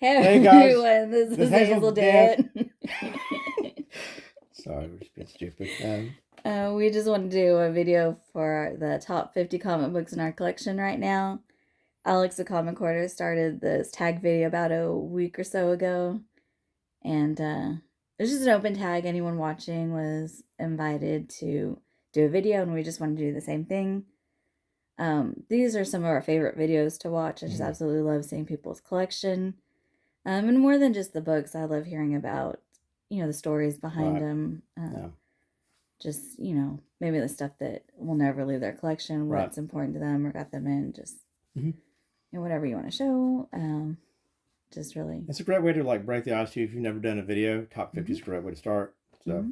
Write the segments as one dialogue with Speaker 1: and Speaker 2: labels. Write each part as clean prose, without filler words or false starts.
Speaker 1: Hey guys,
Speaker 2: everyone, this
Speaker 1: this
Speaker 2: is
Speaker 1: Hazel
Speaker 2: Hazel
Speaker 1: Dan.
Speaker 2: Dan.
Speaker 1: Sorry, we're just being stupid.
Speaker 2: We just want to do a video for the top 50 comic books in our collection right now. Alex the Comic Quarter started this tag video about a week or so ago, and it was just an open tag. Anyone watching was invited to do a video, and we just wanted to do the same thing. These are some of our favorite videos to watch. I just absolutely love seeing people's collection. And more than just the books, I love hearing about, the stories behind
Speaker 1: Right.
Speaker 2: them.
Speaker 1: Yeah.
Speaker 2: Just, maybe the stuff that will never leave their collection,
Speaker 1: Right.
Speaker 2: what's important to them or got them in, just,
Speaker 1: Mhm.
Speaker 2: Whatever you want to show. Just really.
Speaker 1: It's a great way to break the ice too. If you've never done a video, top 50 is a great way to start. So,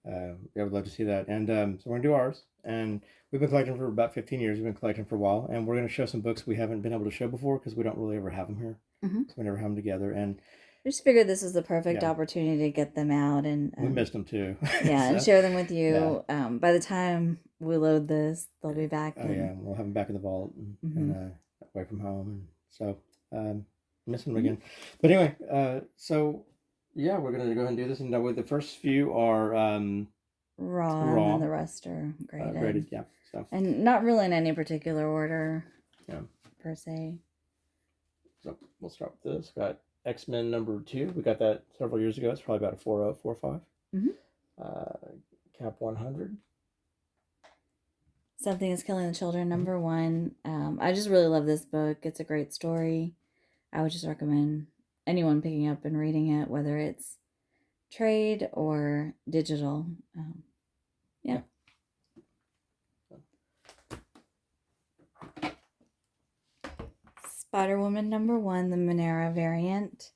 Speaker 1: I would love to see that. And so we're gonna do ours. And we've been collecting for about 15 years. We've been collecting for a while, and we're gonna show some books we haven't been able to show before because we don't really ever have them here. So we never have them together. And
Speaker 2: I just figured this is the perfect opportunity to get them out, and
Speaker 1: we missed them too.
Speaker 2: Yeah, and share them with you. Yeah. By the time we load this, they'll be back.
Speaker 1: Oh yeah, we'll have them back in the vault and away from home, and so missing them again. But anyway, so yeah, we're gonna go ahead and do this, and with the first few are
Speaker 2: raw, and the rest are graded.
Speaker 1: Yeah. So
Speaker 2: and not really in any particular order.
Speaker 1: Yeah.
Speaker 2: Per se.
Speaker 1: So we'll start with this. Got X-Men number 2. We got that several years ago. It's probably about a 4.0, 4.5. Cap 100.
Speaker 2: Something is Killing the Children, number 1. I just really love this book. It's a great story. I would just recommend anyone picking up and reading it, whether it's trade or digital. Yeah. Spider-Woman number 1, the Monera variant.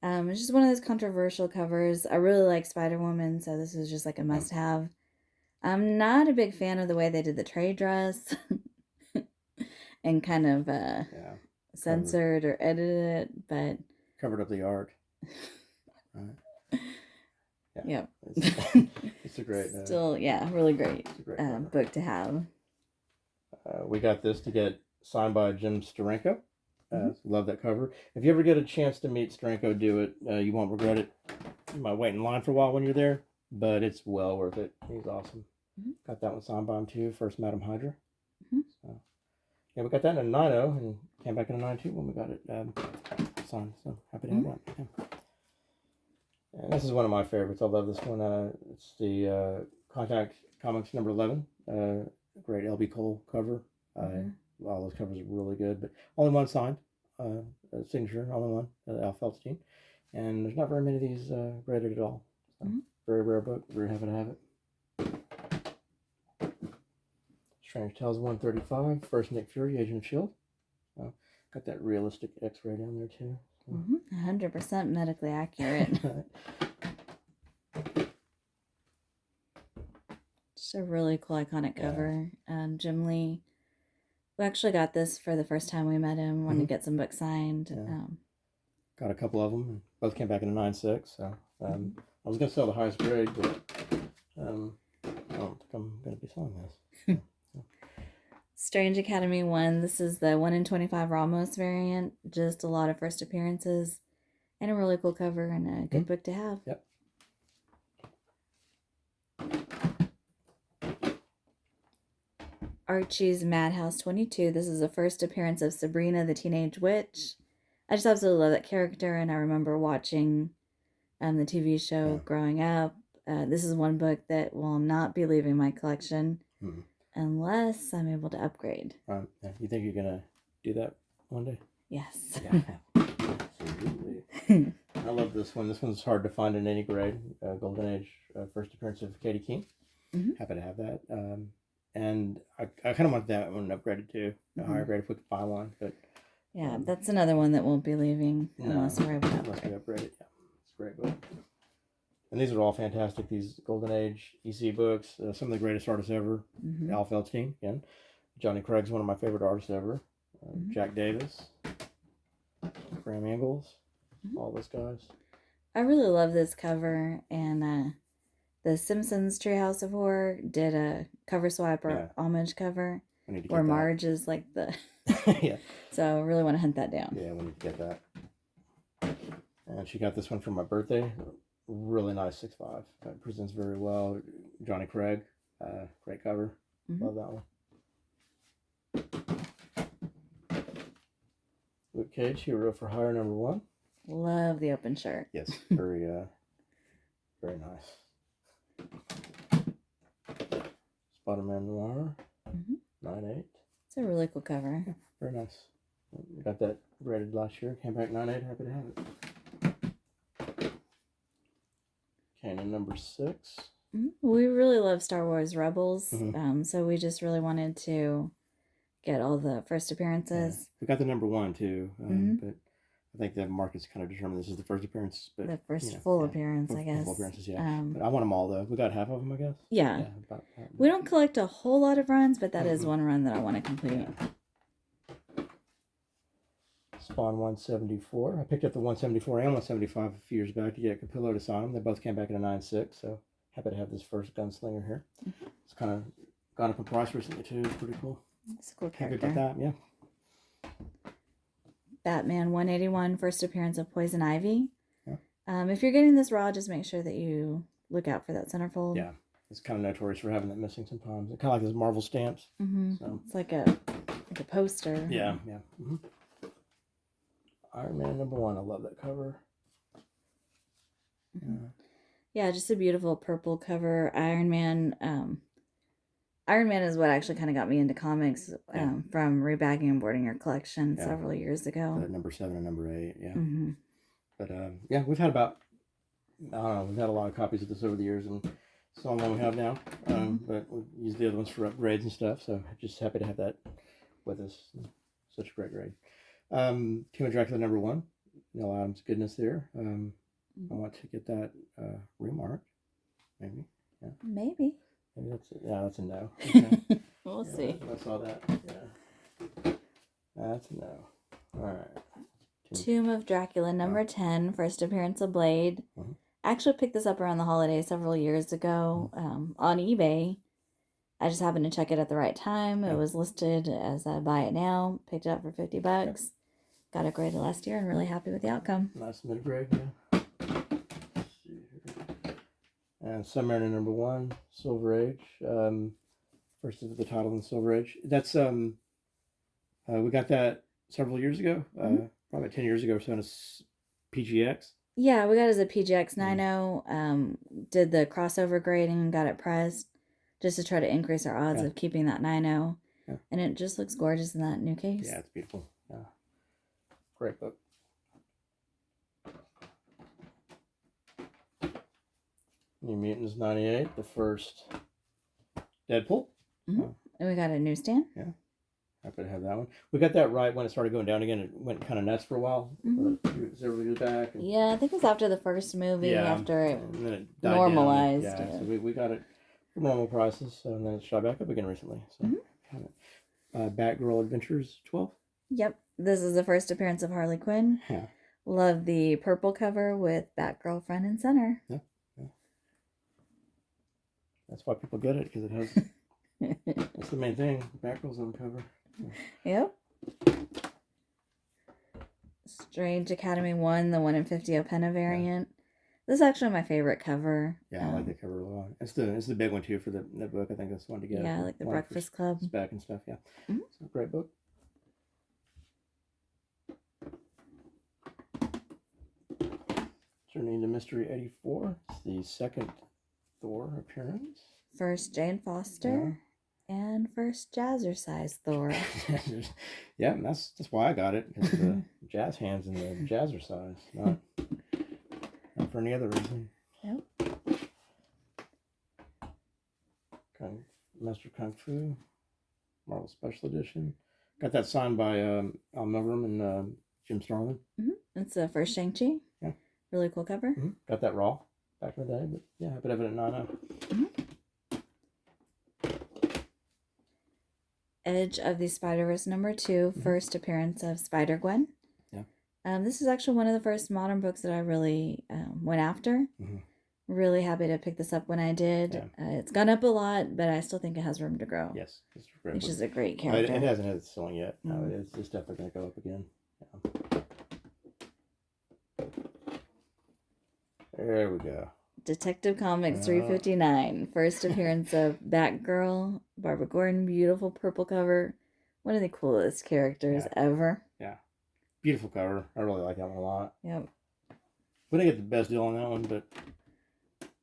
Speaker 2: It's just one of those controversial covers. I really like Spider-Woman, so this is just like a must-have. I'm not a big fan of the way they did the trade dress and kind of censored or edited it, but
Speaker 1: covered up the art.
Speaker 2: Yeah.
Speaker 1: It's a great
Speaker 2: really great book to have.
Speaker 1: We got this to get signed by Jim Steranko. Love that cover. If you ever get a chance to meet Steranko, do it. You won't regret it. You might wait in line for a while when you're there, but it's well worth it. He's awesome. Got that one signed by him too. First Madam Hydra. So, yeah, we got that in a 9.0 and came back in a 9.2 when we got it signed. So happy to have that. Yeah. And this is one of my favorites. I love this one. It's the Contact Comics number 11. Great LB Cole cover. All those covers are really good, but only one signed. Signature, only one. Al Feldstein. And there's not very many of these graded at all. So, very rare book. Very happy to have it. Strange Tales 135. First Nick Fury, Agent of S.H.I.E.L.D. Got that realistic X-ray down there too.
Speaker 2: 100% medically accurate. Just a really cool, iconic cover. Jim Lee. We actually got this for the first time we met him. Wanted to get some books signed.
Speaker 1: Got a couple of them. And both came back in a 9.6. So I was going to sell the highest grade, but I don't think I'm going to be selling this.
Speaker 2: Strange Academy 1. This is the 1 in 25 Ramos variant. Just a lot of first appearances and a really cool cover and a good book to have.
Speaker 1: Yep.
Speaker 2: Archie's Madhouse 22. This is the first appearance of Sabrina the Teenage Witch. I just absolutely love that character, and I remember watching the TV show growing up. This is one book that will not be leaving my collection unless I'm able to upgrade.
Speaker 1: You think you're going to do that one day?
Speaker 2: Yes.
Speaker 1: Yeah, absolutely. I love this one. This one's hard to find in any grade. Golden Age, first appearance of Katie Keene. Happy to have that. And I kind of want that one upgraded too. A higher grade if we could find one. But
Speaker 2: yeah, that's another one that won't be leaving unless we're able to upgrade.
Speaker 1: Unless we upgrade it. Yeah, it's a great book. And these are all fantastic. These Golden Age EC books, some of the greatest artists ever. Al Feldstein, again. Johnny Craig's one of my favorite artists ever. Jack Davis, Graham Ingalls, all those guys.
Speaker 2: I really love this cover, and the Simpsons Treehouse of Horror did a cover swap or homage cover where Marge is like the...
Speaker 1: Yeah.
Speaker 2: So I really want to hunt that down.
Speaker 1: Yeah, we need to get that. And she got this one for my birthday. Really nice 6.5. It presents very well. Johnny Craig. Great cover. Love that one. Luke Cage, Hero for Hire #1.
Speaker 2: Love the open shirt.
Speaker 1: Yes, very nice. Spider-Man Noir, 9.8.
Speaker 2: It's a really cool cover.
Speaker 1: Yeah, very nice. We got that graded last year. Came back 9.8. Happy to have it. Canon #6.
Speaker 2: We really love Star Wars Rebels, so we just really wanted to get all the first appearances.
Speaker 1: Yeah. We got the #1 too, but I think the market's kind of determined this is the first appearance. But
Speaker 2: the first full appearance, I guess.
Speaker 1: Full appearances, yeah. But I want them all though. We got half of them, I guess.
Speaker 2: Yeah. We don't collect a whole lot of runs, but that is one run that I want to complete.
Speaker 1: Yeah. Spawn 174. I picked up the 174 and 175 a few years back to get Capillo to sign them. They both came back at a 9.6, so happy to have this first gunslinger here. It's kind of gone up in price recently too. It's pretty cool.
Speaker 2: It's a cool character.
Speaker 1: Happy about that, yeah.
Speaker 2: Batman 181, first appearance of Poison Ivy.
Speaker 1: Yeah.
Speaker 2: If you're getting this raw, just make sure that you look out for that centerfold.
Speaker 1: Yeah, it's kind of notorious for having that missing sometimes. It's kind of like those Marvel stamps. So.
Speaker 2: It's like a poster.
Speaker 1: Yeah. Iron Man #1. I love that cover.
Speaker 2: Yeah, just a beautiful purple cover. Iron Man. Iron Man is what actually kind of got me into comics from rebagging and boarding your collection several years ago.
Speaker 1: #7 and #8, yeah. But yeah, we've had about, I don't know, we've had a lot of copies of this over the years, and some of them we have now. But we use the other ones for upgrades and stuff, so just happy to have that with us. Such a great grade. Team of Dracula #1. Neil Adams goodness there. I want to get that remarked, maybe. Yeah.
Speaker 2: Maybe.
Speaker 1: Maybe that's a no. Okay.
Speaker 2: We'll see.
Speaker 1: I saw that. Yeah. That's a no. All right.
Speaker 2: Tomb of Dracula #10, first appearance of Blade. I actually picked this up around the holidays several years ago on eBay. I just happened to check it at the right time. It was listed as a buy it now. Picked it up for $50. Got it graded last year and really happy with the outcome.
Speaker 1: Nice mid-grade, yeah. And Submariner #1, Silver Age. First of the title in Silver Age. That's we got that several years ago. Probably 10 years ago or so on a PGX.
Speaker 2: Yeah, we got it as a PGX 90. Did the crossover grading and got it pressed just to try to increase our odds of keeping that 90.
Speaker 1: Yeah.
Speaker 2: And it just looks gorgeous in that new case.
Speaker 1: Yeah, it's beautiful. Yeah. Great book. New Mutants '98, the first Deadpool.
Speaker 2: And we got a newsstand.
Speaker 1: Yeah. Happy to have that one. We got that right when it started going down again. It went kind of nuts for a while. Several years back. And,
Speaker 2: yeah, I think it was after the first movie, after it,
Speaker 1: and then it died
Speaker 2: normalized.
Speaker 1: Down. Yeah, so we got it for normal prices, and then it shot back up again recently. So, have it. Batgirl Adventures 12.
Speaker 2: Yep, this is the first appearance of Harley Quinn.
Speaker 1: Yeah.
Speaker 2: Love the purple cover with Batgirl front and center.
Speaker 1: Yeah. That's why people get it, because it has. That's the main thing. Batgirl's on the cover.
Speaker 2: Yep. Strange Academy 1, the 1 in 50 Openna variant. This is actually my favorite cover.
Speaker 1: Yeah, I like the cover a lot. It's the big one too for the book. I think that's one to get.
Speaker 2: Yeah, I like the Breakfast Club.
Speaker 1: Back and stuff. Yeah, it's a great book. Journey into Mystery 84. It's the second Thor appearance.
Speaker 2: First Jane Foster. And first Jazzercise Thor.
Speaker 1: Yeah, and that's why I got it, because the jazz hands and the Jazzercise, not for any other reason.
Speaker 2: Yep.
Speaker 1: Master Kung Fu, Marvel Special Edition. Got that signed by Al Milgram and Jim Starlin.
Speaker 2: It's the first Shang-Chi.
Speaker 1: Yeah.
Speaker 2: Really cool cover.
Speaker 1: Got that raw back in the day, but yeah, happy to have it at 9.0.
Speaker 2: Edge of the Spider-Verse #2, first appearance of Spider-Gwen. Yeah. This is actually one of the first modern books that I really went after. Really happy to pick this up when I did. Yeah. It's gone up a lot, but I still think it has room to grow.
Speaker 1: Yes, it's a great book.
Speaker 2: Which is a great character.
Speaker 1: It hasn't had its ceiling yet. No, it's definitely going to go up again. There we go.
Speaker 2: Detective Comics 359. First appearance of Batgirl, Barbara Gordon, beautiful purple cover. One of the coolest characters ever.
Speaker 1: Yeah. Beautiful cover. I really like that one a lot.
Speaker 2: Yep.
Speaker 1: We didn't get the best deal on that one, but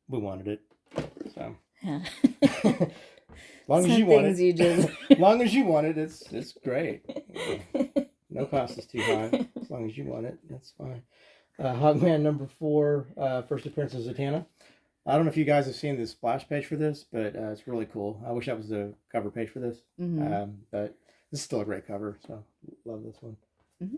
Speaker 1: we wanted it. So.
Speaker 2: Yeah.
Speaker 1: Long as you want it.
Speaker 2: You just...
Speaker 1: long as you want it, it's great. No cost is too high. As long as you want it, that's fine. HAWKMAN number 4, first appearance of Zatanna. I don't know if you guys have seen the splash page for this, but it's really cool. I wish that was the cover page for this.
Speaker 2: Mm-hmm.
Speaker 1: But this is still a great cover, so love this one.
Speaker 2: Mm-hmm.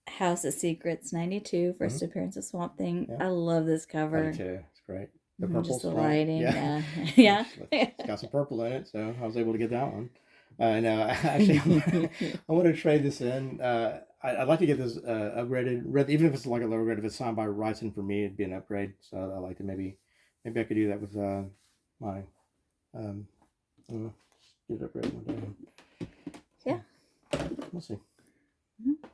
Speaker 2: House of Secrets 92, first appearance of Swamp Thing. Yeah. I love this cover.
Speaker 1: I do too. It's great. The purple,
Speaker 2: just the lighting. Yeah.
Speaker 1: Yeah. It's got some purple in it, so I was able to get that one. Actually, I want to trade this in. I'd like to get this upgraded, even if it's like a lower grade. If it's signed by Ryson, for me, it'd be an upgrade. So I'd like to maybe I could do that with my I don't know, get it upgraded one day.
Speaker 2: Yeah,
Speaker 1: we'll see.
Speaker 2: Mm-hmm.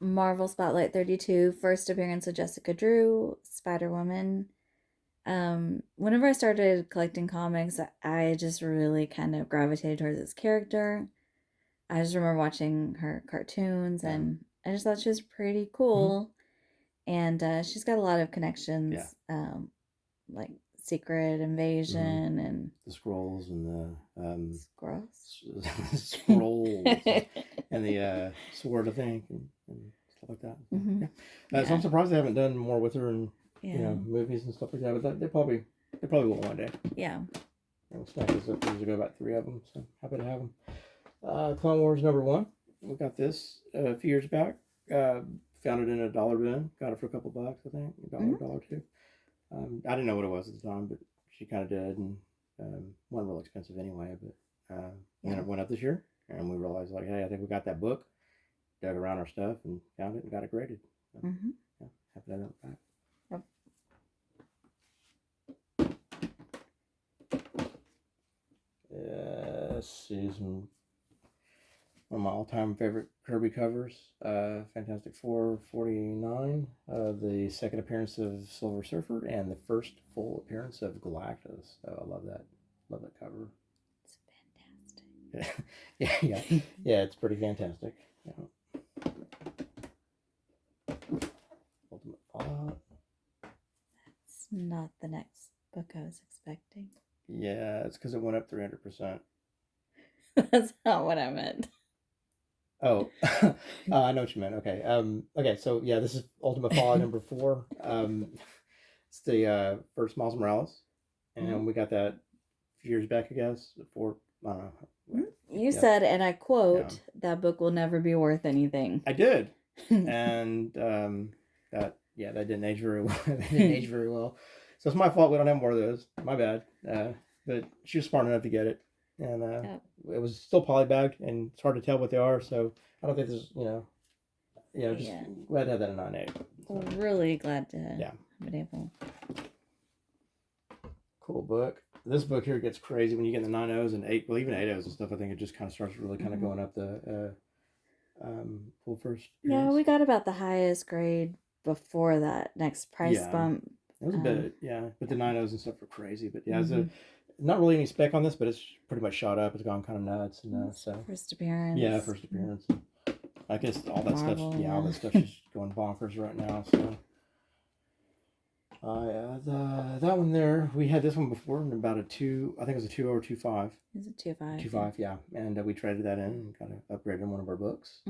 Speaker 2: Marvel Spotlight 32, first appearance of Jessica Drew, Spider-Woman. Whenever I started collecting comics, I just really kind of gravitated towards this character. I just remember watching her cartoons, and I just thought she was pretty cool. Mm-hmm. And she's got a lot of connections, like Secret Invasion and
Speaker 1: the Skrulls and the
Speaker 2: Scrolls
Speaker 1: and the Sword, I think, and stuff like that. Mm-hmm. So I'm surprised they haven't done more with her in movies and stuff like that. But they probably will one day. Yeah. And snack this up years ago, about 3 of them. So happy to have them. Clone Wars number 1. We got this a few years back. Found it in a dollar bin. Got it for a couple bucks, I think. $1.02. I didn't know what it was at the time, but she kind of did, and wasn't real expensive anyway. But then it went up this year, and we realized, like, hey, I think we got that book. Dug around our stuff and found it and got it graded. So, happy to have that back. Season one of my all-time favorite Kirby covers, Fantastic Four 49, the second appearance of Silver Surfer, and the first full appearance of Galactus. So I love that cover. It's fantastic. Yeah, it's pretty fantastic. Yeah. Ultimate Fallout.
Speaker 2: That's not the next book I was expecting.
Speaker 1: Yeah, it's because it went up 300%.
Speaker 2: That's not what I meant.
Speaker 1: Oh, I know what you meant. Okay. Okay. So yeah, this is Ultimate Fallout number 4. It's the first Miles Morales, and we got that a few years back, I guess. I don't know.
Speaker 2: You said, and I quote, "That book will never be worth anything."
Speaker 1: I did, and that didn't age very well. That didn't age very well. So it's my fault we don't have more of those. My bad. But she was smart enough to get it. And it was still polybagged, and it's hard to tell what they are. So I don't think there's, just glad to have that in 9.8. So.
Speaker 2: Really glad to have been able.
Speaker 1: Cool book. This book here gets crazy when you get in the 9.0s and 8, well, even 8.0s and stuff. I think it just kind of starts really kind of going up the full first.
Speaker 2: Yeah, we got about the highest grade before that next price bump.
Speaker 1: It was a bit, but the 9.0s and stuff were crazy. But yeah, it's not really any spec on this, but it's pretty much shot up. It's gone kind of nuts, and so
Speaker 2: first appearance.
Speaker 1: Yeah, first appearance. I guess all that stuff. Yeah, all that stuff is going bonkers right now. So, that one there, we had this one before, and about a 2. I think it was a 2 or 2.5.
Speaker 2: Is it 2.5?
Speaker 1: 2.5, yeah. And we traded that in and kind of upgraded one of our books.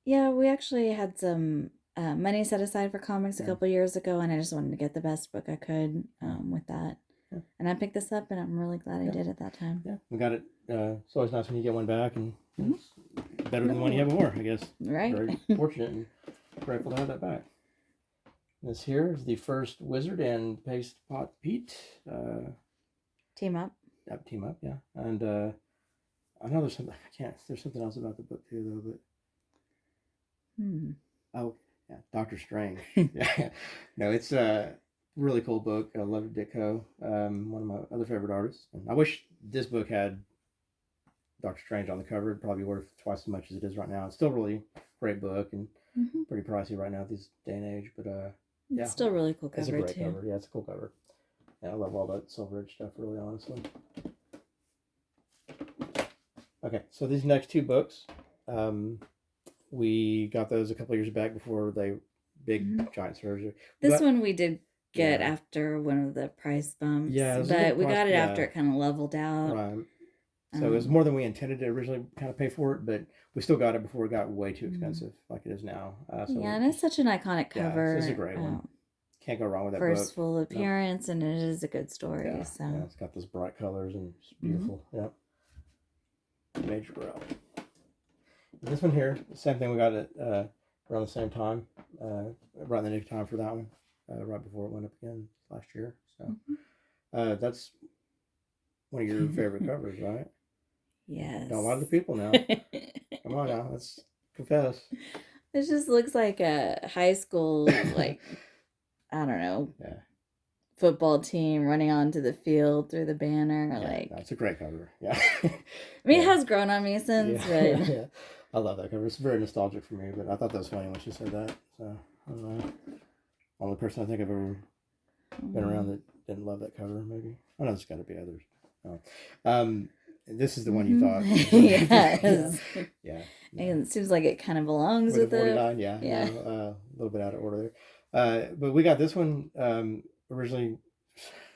Speaker 2: Yeah, we actually had some money set aside for comics a couple years ago, and I just wanted to get the best book I could with that. Yeah. And I picked this up, and I'm really glad I did at that time. Yeah, we got it. It's always nice when you get one back, and it's better than the one you had before, I guess. Right. Very fortunate and grateful to have that back. This here is the first Wizard and Paste Pot Pete. Team Up. Yep, Team Up, yeah. And I know there's something, there's something else about the book too, though, but... Oh, yeah, Doctor Strange. Yeah. No, it's a really cool book. I love Ditko. One of my other favorite artists. And I wish this book had
Speaker 1: Doctor Strange on the cover. It'd probably be worth twice as much as it is right now. It's still really great book and pretty pricey right now these day and age. But yeah,
Speaker 2: it's still a really cool cover.
Speaker 1: It's a great
Speaker 2: too.
Speaker 1: cover. Yeah, it's a cool cover. Yeah, I love all that Silver Age stuff. Really, honestly. Okay, so these next two books, we got those a couple years back before they big giant surgery.
Speaker 2: This one we did get after one of the price bumps.
Speaker 1: Yeah,
Speaker 2: but we got it after it kind of leveled out.
Speaker 1: Right. So it was more than we intended to originally kind of pay for it, but we still got it before it got way too expensive, like it is now. So
Speaker 2: yeah, and it's such an iconic cover.
Speaker 1: It's a great one. Can't go wrong with that
Speaker 2: First
Speaker 1: book.
Speaker 2: full appearance, and it is a good story.
Speaker 1: Yeah,
Speaker 2: so
Speaker 1: it's got those bright colors and it's beautiful. Yep. Major growth. This one here, same thing. We got it around the same time, around the nick time for that one, right before it went up again last year. So that's one of your favorite covers, right?
Speaker 2: Yes.
Speaker 1: Got a lot of the people now. Come on now, let's confess.
Speaker 2: It just looks like a high school, like, I don't know, football team running onto the field through the banner.
Speaker 1: Yeah, that's a great cover. Yeah.
Speaker 2: I mean, it has grown on me since, but...
Speaker 1: yeah. I love that cover. It's very nostalgic for me, but I thought that was funny when she said that. So, I don't know. Only person I think I've ever been around that didn't love that cover, maybe. I know there's got to be others. Oh. This is the one you thought.
Speaker 2: Yes.
Speaker 1: Yeah.
Speaker 2: And it seems like it kind of belongs with it.
Speaker 1: 49, yeah. A little bit out of order there. But we got this one originally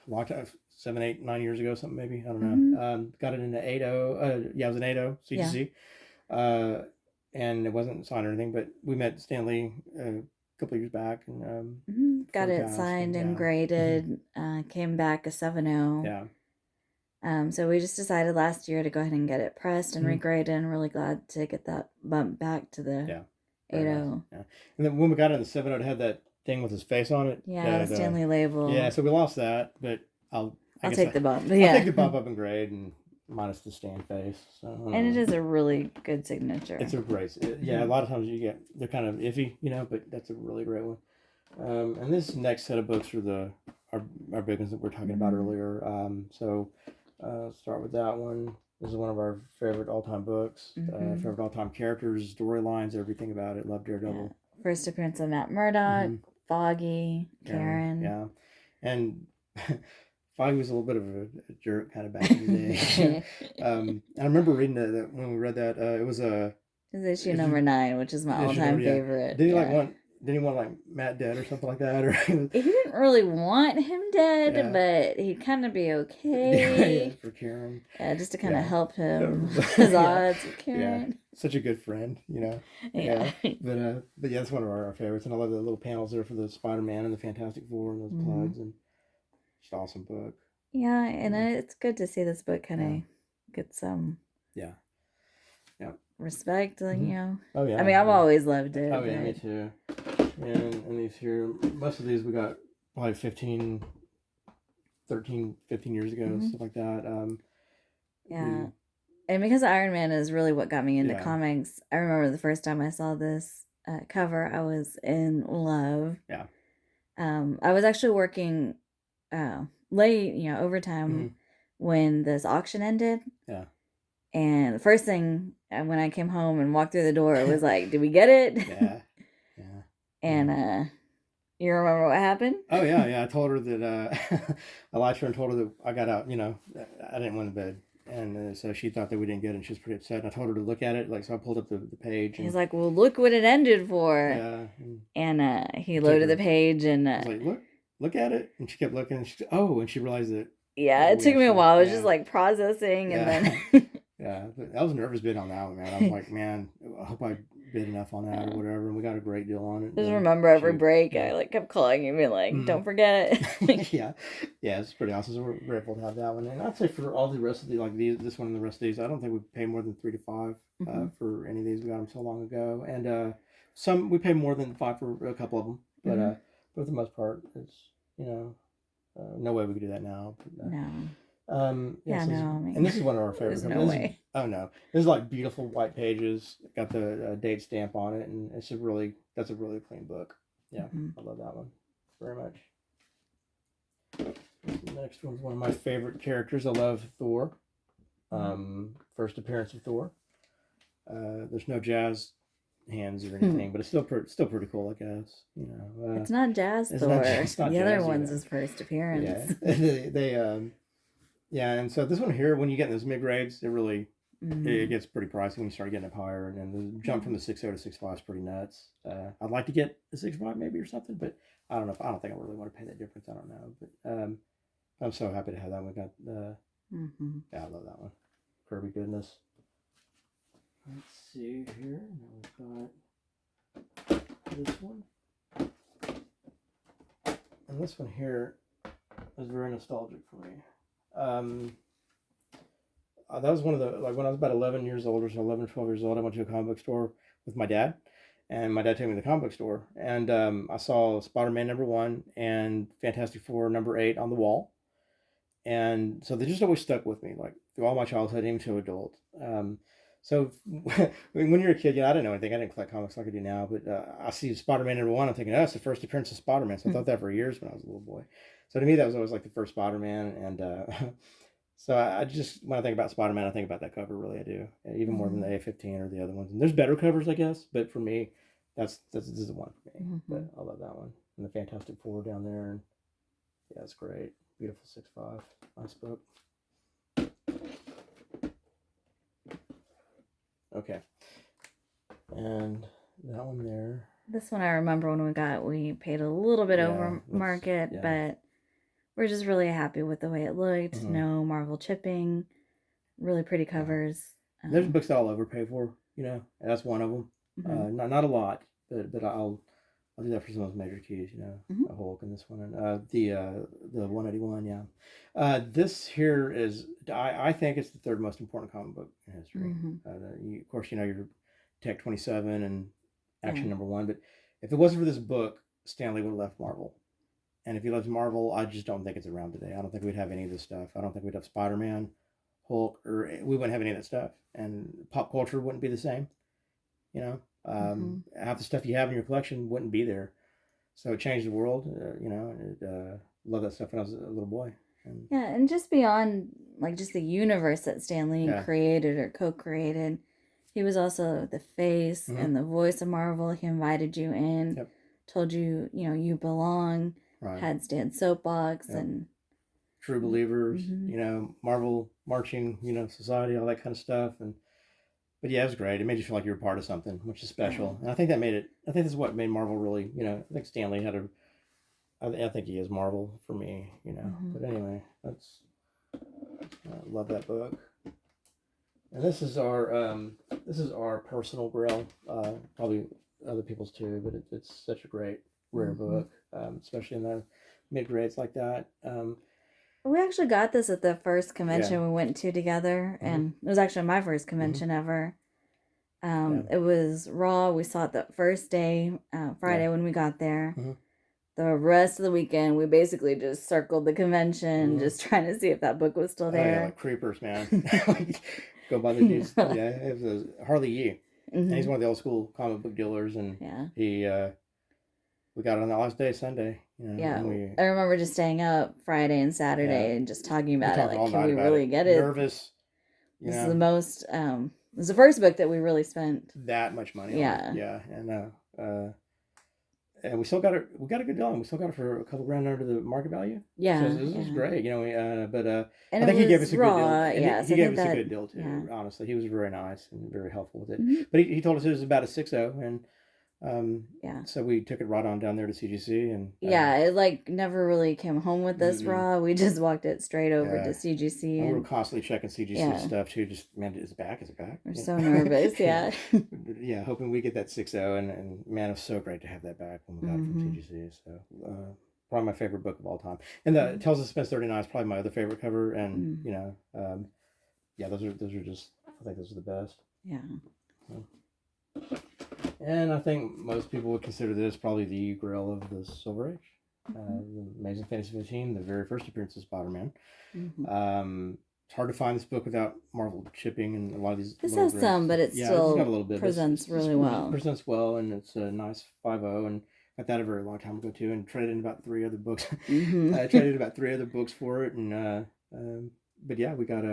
Speaker 1: a long time, 7, 8, 9 years ago, something maybe. I don't know. Got it in the 8.0. Yeah, it was an 8.0 CGC. Yeah. And it wasn't signed or anything, but we met Stan Lee a couple of years back and
Speaker 2: got it signed and graded. Came back a 7.0.
Speaker 1: Yeah.
Speaker 2: So we just decided last year to go ahead and get it pressed and regraded, and really glad to get that bump back to the 8.0.
Speaker 1: Nice. Yeah. And then when we got it in the 7.0, it had that thing with his face on it.
Speaker 2: Yeah, the Stanley label.
Speaker 1: Yeah, so we lost that, but I'll
Speaker 2: take the bump.
Speaker 1: Yeah. I'll take the bump up in grade and minus the Stan face. So,
Speaker 2: and it is a really good signature.
Speaker 1: It's a great. Yeah, a lot of times they're kind of iffy, but that's a really great one. And this next set of books are our big ones that we were talking about earlier. So start with that one. This is one of our favorite all-time books. Favorite all-time characters, storylines, everything about it. Love Daredevil.
Speaker 2: Yeah. First appearance of Matt Murdock, Foggy, Karen.
Speaker 1: Yeah, and Foggy was a little bit of a jerk kind of back in the day. I remember reading that when we read that. It was
Speaker 2: issue number 9, which is my all-time favorite.
Speaker 1: Didn't he want like Matt dead or something like that? Or
Speaker 2: he didn't really want him dead, but he'd kind of be okay.
Speaker 1: Yeah, for Karen.
Speaker 2: Yeah, just to kind of help him his odds with Karen.
Speaker 1: Yeah, such a good friend,
Speaker 2: Yeah.
Speaker 1: But yeah, it's one of our favorites, and I love the little panels there for the Spider-Man and the Fantastic Four and those plugs, and just awesome book.
Speaker 2: Yeah, and it's good to see this book kind of get some.
Speaker 1: Yeah.
Speaker 2: Respect, Oh yeah.
Speaker 1: I
Speaker 2: mean, I've always loved it.
Speaker 1: Oh yeah, me too. And these here, most of these we got probably 15 years ago, stuff like that.
Speaker 2: And because Iron Man is really what got me into comics, I remember the first time I saw this cover, I was in love.
Speaker 1: Yeah.
Speaker 2: I was actually working late, overtime when this auction ended.
Speaker 1: Yeah.
Speaker 2: And the first thing when I came home and walked through the door, it was like, did we get it?
Speaker 1: Yeah.
Speaker 2: And you remember what happened?
Speaker 1: Oh, yeah. I told her that, I lied to her and told her that I got out, I didn't win the bid. And so she thought that we didn't get it, and she was pretty upset. And I told her to look at it, so I pulled up the page. And,
Speaker 2: he's like, well, look what it ended for.
Speaker 1: Yeah.
Speaker 2: And he loaded the page, and...
Speaker 1: I was like, look at it. And she kept looking, and she realized that...
Speaker 2: Yeah, it took me a while. I was just, processing, and then...
Speaker 1: Yeah, but I was nervous bidding on that one, man. I was like, man, I hope I bid enough on that or whatever. And we got a great deal on it.
Speaker 2: Just remember every break, I kept calling you and being like, don't forget
Speaker 1: it. Yeah, it's pretty awesome. So we're grateful to have that one. And I'd say for all the rest of this one and the rest of these, I don't think we pay more than $3 to $5 for any of these. We got them so long ago. And some we pay more than $5 for a couple of them. But for the most part, it's, no way we could do that now. But,
Speaker 2: no.
Speaker 1: And this is one of our favorites.
Speaker 2: There's no way.
Speaker 1: Oh no, this is like beautiful white pages. Got the date stamp on it, and that's a really clean book. Yeah, I love that one very much. The next one's one of my favorite characters. I love Thor. First appearance of Thor. There's no jazz hands or anything, but it's still pretty cool, I guess. You know,
Speaker 2: it's not Jazz
Speaker 1: it's
Speaker 2: Thor.
Speaker 1: it's not
Speaker 2: the
Speaker 1: jazz
Speaker 2: other one's
Speaker 1: either.
Speaker 2: his first appearance.
Speaker 1: Yeah, yeah, and so this one here, when you get in those mid grades, it gets pretty pricey when you start getting up higher, and then the jump from the 6.0 to 6.5 is pretty nuts. I'd like to get a 6.5 maybe or something, but I don't know. I don't think I really want to pay that difference. I don't know, but I'm so happy to have that one. Got yeah, I love that one. Kirby goodness. Let's see here. Now we've got this one, and this one here is very nostalgic for me. That was one of the, like when I was about 11 years old or so, 11, 12 years old, I went to a comic book store with my dad. And my dad took me to the comic book store. And I saw Spider-Man #1 and Fantastic Four #8 on the wall. And so they just always stuck with me, like through all my childhood, even to adult. So when you're a kid, I didn't know anything. I didn't collect comics like I do now. But I see Spider-Man #1, I'm thinking, oh, it's the first appearance of Spider-Man. So I thought that for years when I was a little boy. So to me, that was always like the first Spider-Man. And so I just, when I think about Spider-Man, I think about that cover, really, I do. Even more than the A15 or the other ones. And there's better covers, I guess, but for me, this is the one for me. But I love that one. And the Fantastic Four down there. And yeah, it's great. Beautiful 6.5. Nice book. Okay. And that one there.
Speaker 2: This one I remember when we paid a little bit over market, but we're just really happy with the way it looked. No Marvel chipping, really pretty covers.
Speaker 1: There's books that I'll overpay for, and that's one of them. Not a lot, but I'll do that for some of those major keys, a Hulk and this one, and the 181, yeah. This here is, I think it's the third most important comic book in history. Of course, your Tech 27 and Action #1, but if it wasn't for this book, Stan Lee would have left Marvel. And if he loves Marvel, I just don't think it's around today. I don't think we'd have any of this stuff. I don't think we'd have Spider-Man, Hulk, or we wouldn't have any of that stuff. And pop culture wouldn't be the same. Half the stuff you have in your collection wouldn't be there. So it changed the world. Love that stuff when I was a little boy.
Speaker 2: And just beyond, like, just the universe that Stan Lee created or co-created, he was also the face and the voice of Marvel. He invited you in, told you, you belong. Had Stan's soapbox and
Speaker 1: True Believers, Marvel marching, society, all that kind of stuff. But yeah, it was great. It made you feel like you were part of something, which is special. And I think this is what made Marvel really, I think Stan Lee I think he is Marvel for me, But anyway, I love that book. And this is our personal grail, probably other people's too, but it's such a great, rare book. Especially in the mid grades like that.
Speaker 2: We actually got this at the first convention we went to together, and it was actually my first convention ever. It was Raw. We saw it the first day, Friday when we got there. The rest of the weekend, we basically just circled the convention, just trying to see if that book was still there.
Speaker 1: Yeah, like creepers, man. Go by the dudes. It was Harley Yee. And he's one of the old school comic book dealers, and he... we got it on the last day, Sunday.
Speaker 2: I remember just staying up Friday and Saturday and just talking about it. Like, can we really get it?
Speaker 1: Nervous.
Speaker 2: This is the most. It was the first book that we really spent
Speaker 1: that much money on. Yeah, and we still got it. We got a good deal, and we still got it for a couple grand under the market value.
Speaker 2: Yeah,
Speaker 1: so this is great. But
Speaker 2: and
Speaker 1: I think he gave us a good deal.
Speaker 2: He
Speaker 1: gave us a good deal too. Yeah. Honestly, he was very nice and very helpful with it. But he told us it was about a 6.0, and. So we took it right on down there to CGC, and
Speaker 2: it never really came home with us raw. We just walked it straight over to CGC,
Speaker 1: and we were constantly checking CGC stuff too. Just, man, is it back?
Speaker 2: We're so nervous,
Speaker 1: hoping we get that 6.0, and man, it was so great to have that back when we got it from CGC. So probably my favorite book of all time, and the Tales of Suspense 39 is probably my other favorite cover, and those are just, I think those are the best. And I think most people would consider this probably the grail of the Silver Age. The Amazing Fantasy 15, the very first appearance of Spider-Man. It's hard to find this book without Marvel chipping and a lot of these.
Speaker 2: This has some, but it still got a little bit. Presents really well.
Speaker 1: Presents well, and it's a nice 5.0, and got that a very long time ago too, and traded in about 3 other books. I traded about 3 other books for it, and but yeah, we got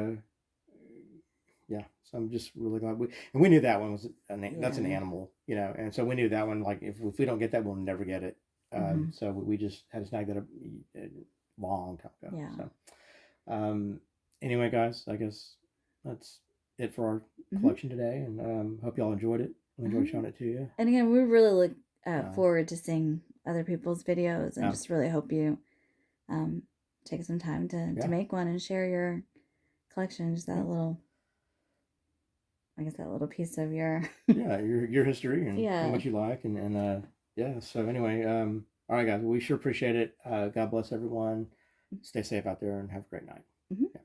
Speaker 1: yeah. So I'm just really glad we knew that one was that's an
Speaker 2: Yeah.
Speaker 1: animal, you know, and so we knew that one. Like if we don't get that, we'll never get it.
Speaker 2: Mm-hmm.
Speaker 1: So we just had to snag that a long time ago.
Speaker 2: Yeah.
Speaker 1: So anyway, guys, I guess that's it for our
Speaker 2: Mm-hmm.
Speaker 1: collection today, and hope y'all enjoyed it. We enjoyed showing it to you.
Speaker 2: And again, we really look forward to seeing other people's videos, and
Speaker 1: Yeah.
Speaker 2: just really hope you take some time to make one and share your collection. Just that little, I guess, that little piece of your
Speaker 1: your history and what you like, and yeah. So anyway, all right, guys, we sure appreciate it. God bless everyone. Stay safe out there and have a great night.
Speaker 2: Mm-hmm.
Speaker 1: Yeah.